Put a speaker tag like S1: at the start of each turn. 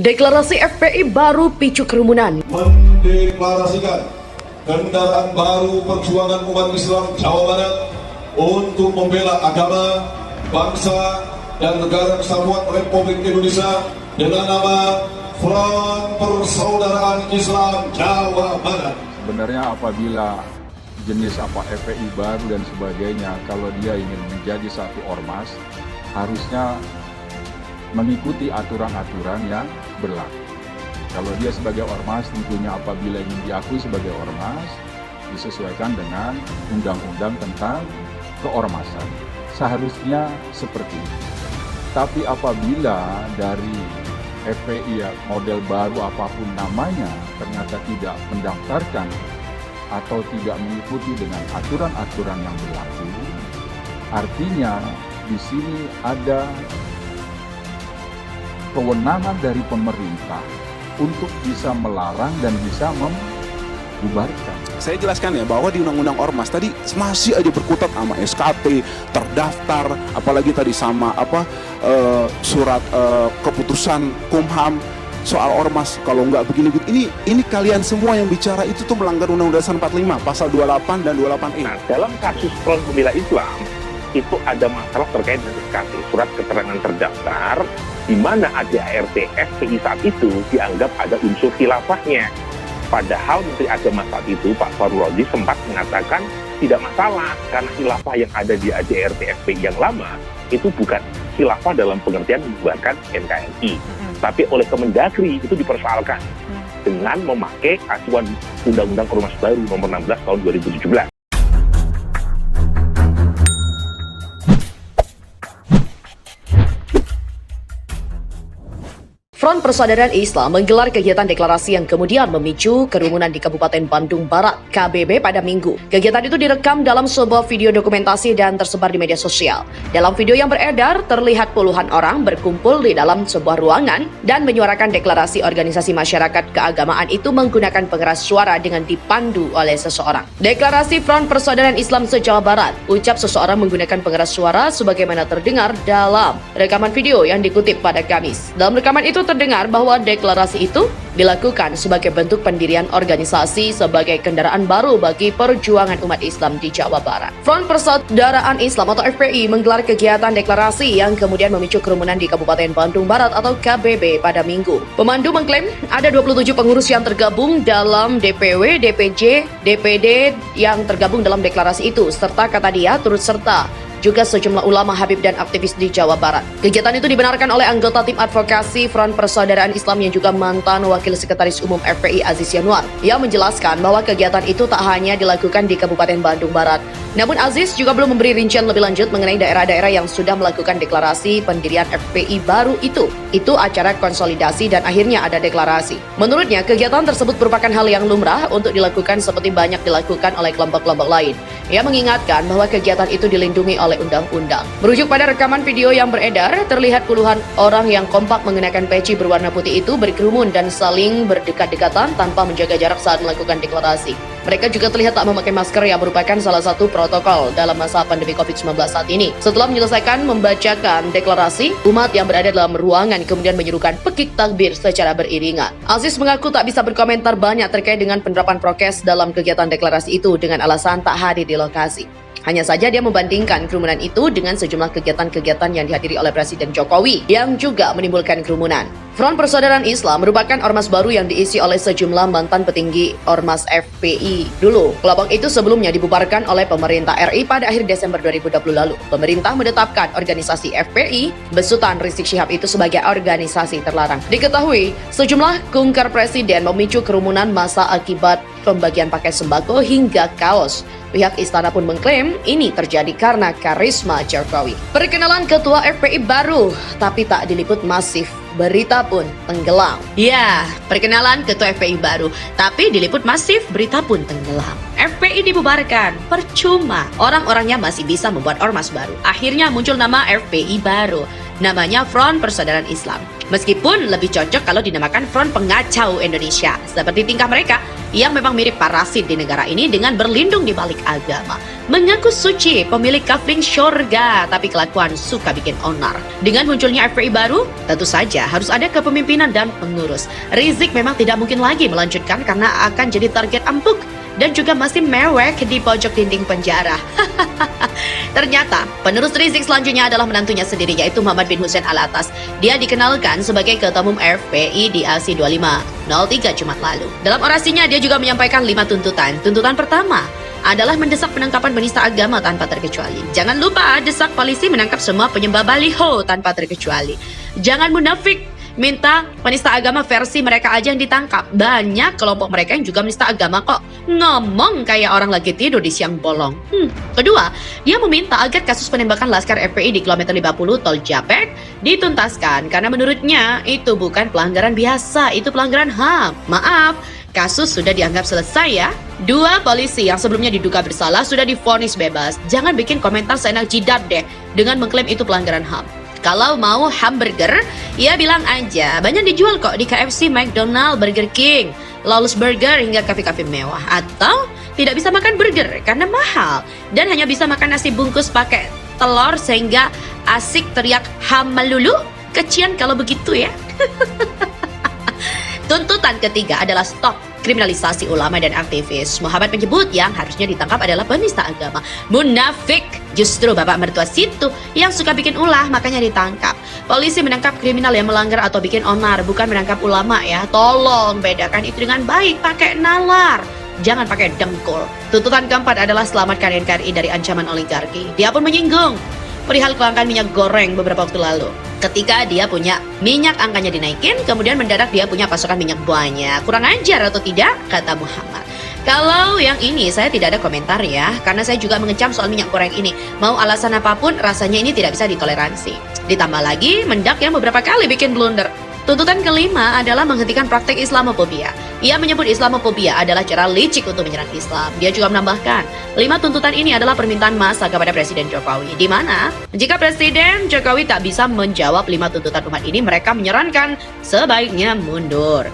S1: Deklarasi FPI baru picu kerumunan.
S2: Mendeklarasikan kendaraan baru perjuangan umat Islam Jawa Barat untuk membela agama, bangsa, dan negara kesatuan Republik Indonesia dengan nama Front Persaudaraan Islam Jawa Barat.
S3: Sebenarnya apabila jenis FPI baru dan sebagainya, kalau dia ingin menjadi satu ormas, harusnya mengikuti aturan-aturan yang berlaku. Kalau dia sebagai ormas, tentunya apabila ingin diakui sebagai ormas, disesuaikan dengan undang-undang tentang keormasan. Seharusnya seperti itu. Tapi apabila dari FPI model baru apapun namanya ternyata tidak mendaftarkan atau tidak mengikuti dengan aturan-aturan yang berlaku, artinya di sini ada kewenangan dari pemerintah untuk bisa melarang dan bisa membubarkan.
S4: Saya jelaskan ya bahwa di Undang-Undang Ormas tadi masih aja berkutat sama SKT, terdaftar, apalagi tadi sama surat keputusan Kumham soal ormas. Kalau nggak begini, ini kalian semua yang bicara itu tuh melanggar Undang-Undang Dasar 45 pasal 28 dan 28E.
S5: Nah, dalam kasus Front Pembela Islam itu ada masalah terkait dengan SKT, surat keterangan terdaftar, di mana ADART FPI saat itu dianggap ada unsur khilafahnya. Padahal Menteri Agama saat itu, Pak Fahru Razi, sempat mengatakan tidak masalah karena khilafah yang ada di ADART FPI yang lama itu bukan khilafah dalam pengertian membubarkan NKRI. Tapi oleh Kemendagri itu dipersoalkan dengan memakai acuan Undang-Undang Ormas Baru nomor 16 tahun 2017.
S1: Front Persaudaraan Islam menggelar kegiatan deklarasi yang kemudian memicu kerumunan di Kabupaten Bandung Barat, KBB, pada Minggu. Kegiatan itu direkam dalam sebuah video dokumentasi dan tersebar di media sosial. Dalam video yang beredar, terlihat puluhan orang berkumpul di dalam sebuah ruangan dan menyuarakan deklarasi organisasi masyarakat keagamaan itu menggunakan pengeras suara dengan dipandu oleh seseorang. Deklarasi Front Persaudaraan Islam se-Jawa Barat, ucap seseorang menggunakan pengeras suara sebagaimana terdengar dalam rekaman video yang dikutip pada Kamis. Dalam rekaman itu terdengar bahwa deklarasi itu dilakukan sebagai bentuk pendirian organisasi sebagai kendaraan baru bagi perjuangan umat Islam di Jawa Barat. Front Persaudaraan Islam atau FPI menggelar kegiatan deklarasi yang kemudian memicu kerumunan di Kabupaten Bandung Barat atau KBB pada Minggu. Pemandu mengklaim ada 27 pengurus yang tergabung dalam DPW, DPJ, DPD yang tergabung dalam deklarasi itu, serta kata dia turut serta juga sejumlah ulama, habib, dan aktivis di Jawa Barat. Kegiatan itu dibenarkan oleh anggota tim advokasi Front Persaudaraan Islam yang juga mantan Wakil Sekretaris Umum FPI Aziz Yanuar. Ia menjelaskan bahwa kegiatan itu tak hanya dilakukan di Kabupaten Bandung Barat. Namun Aziz juga belum memberi rincian lebih lanjut mengenai daerah-daerah yang sudah melakukan deklarasi pendirian FPI baru itu. Itu acara konsolidasi dan akhirnya ada deklarasi. Menurutnya, kegiatan tersebut merupakan hal yang lumrah untuk dilakukan seperti banyak dilakukan oleh kelompok-kelompok lain. Ia mengingatkan bahwa kegiatan itu dilindungi oleh undang-undang. Merujuk pada rekaman video yang beredar, terlihat puluhan orang yang kompak mengenakan peci berwarna putih itu berkerumun dan saling berdekat-dekatan tanpa menjaga jarak saat melakukan deklarasi. Mereka juga terlihat tak memakai masker yang merupakan salah satu protokol dalam masa pandemi COVID-19 saat ini. Setelah menyelesaikan membacakan deklarasi, umat yang berada dalam ruangan kemudian menyerukan pekik takbir secara beriringan. Aziz mengaku tak bisa berkomentar banyak terkait dengan penerapan prokes dalam kegiatan deklarasi itu dengan alasan tak hadir di lokasi. Hanya saja dia membandingkan kerumunan itu dengan sejumlah kegiatan-kegiatan yang dihadiri oleh Presiden Jokowi yang juga menimbulkan kerumunan. Front Persaudaraan Islam merupakan ormas baru yang diisi oleh sejumlah mantan petinggi ormas FPI dulu. Kelompok itu sebelumnya dibubarkan oleh pemerintah RI pada akhir Desember 2020 lalu. Pemerintah menetapkan organisasi FPI besutan Rizik Syihab itu sebagai organisasi terlarang. Diketahui, sejumlah kunker presiden memicu kerumunan massa akibat pembagian paket sembako hingga kaos. Pihak istana pun mengklaim ini terjadi karena karisma Jokowi. Perkenalan ketua FPI baru, tapi tak diliput masif. Berita pun tenggelam. Ya, perkenalan ketua FPI baru, tapi diliput masif, berita pun tenggelam. FPI dibubarkan, percuma. Orang-orangnya masih bisa membuat ormas baru. Akhirnya muncul nama FPI baru. Namanya Front Persaudaraan Islam. Meskipun lebih cocok kalau dinamakan Front Pengacau Indonesia. Seperti tingkah mereka, yang memang mirip parasit di negara ini dengan berlindung di balik agama. Mengaku suci, pemilik kafling syurga, tapi kelakuan suka bikin onar. Dengan munculnya FPI baru, tentu saja harus ada kepemimpinan dan pengurus. Rizik memang tidak mungkin lagi melanjutkan karena akan jadi target empuk dan juga masih mewek di pojok dinding penjara. Ternyata, penerus Rizik selanjutnya adalah menantunya sendiri, yaitu Muhammad bin Hussein Alatas. Dia dikenalkan sebagai Ketua Umum FPI di aksi 2503 Jumat lalu. Dalam orasinya, dia juga menyampaikan 5 tuntutan. Tuntutan pertama adalah mendesak penangkapan penista agama tanpa terkecuali. Jangan lupa desak polisi menangkap semua penyembah baliho tanpa terkecuali. Jangan munafik, minta penista agama versi mereka aja yang ditangkap. Banyak kelompok mereka yang juga menista agama kok. Ngomong kayak orang lagi tidur di siang bolong. Kedua, dia meminta agar kasus penembakan Laskar FPI di kilometer 50 Tol Japek dituntaskan karena menurutnya itu bukan pelanggaran biasa, itu pelanggaran HAM. Maaf, kasus sudah dianggap selesai ya. 2 polisi yang sebelumnya diduga bersalah sudah divonis bebas. Jangan bikin komentar seenak jidat deh dengan mengklaim itu pelanggaran HAM. Kalau mau hamburger, ya bilang aja. Banyak dijual kok di KFC, McDonald, Burger King, Lawless Burger, hingga kafe-kafe mewah. Atau tidak bisa makan burger karena mahal. Dan hanya bisa makan nasi bungkus pakai telur sehingga asik teriak ham melulu. Kecian kalau begitu ya. Tuntutan ketiga adalah stop kriminalisasi ulama dan aktivis. Muhammad menyebut yang harusnya ditangkap adalah penista agama. Munafik, justru bapak mertua situ yang suka bikin ulah makanya ditangkap. Polisi menangkap kriminal yang melanggar atau bikin onar, bukan menangkap ulama ya. Tolong bedakan itu dengan baik, pakai nalar. Jangan pakai dengkul. Tuntutan keempat adalah selamatkan NKRI dari ancaman oligarki. Dia pun menyinggung perihal kelangkaan minyak goreng beberapa waktu lalu. Ketika dia punya minyak angkanya dinaikin, kemudian mendadak dia punya pasokan minyak banyak. Kurang ajar atau tidak? Kata Muhammad. Kalau yang ini saya tidak ada komentar ya, karena saya juga mengecam soal minyak goreng ini. Mau alasan apapun, rasanya ini tidak bisa ditoleransi. Ditambah lagi, mendak yang beberapa kali bikin blunder. Tuntutan kelima adalah menghentikan praktek Islamophobia. Ia menyebut Islamophobia adalah cara licik untuk menyerang Islam. Dia juga menambahkan, 5 tuntutan ini adalah permintaan massa kepada Presiden Jokowi. Di mana, jika Presiden Jokowi tak bisa menjawab 5 tuntutan umat ini, mereka menyarankan sebaiknya mundur.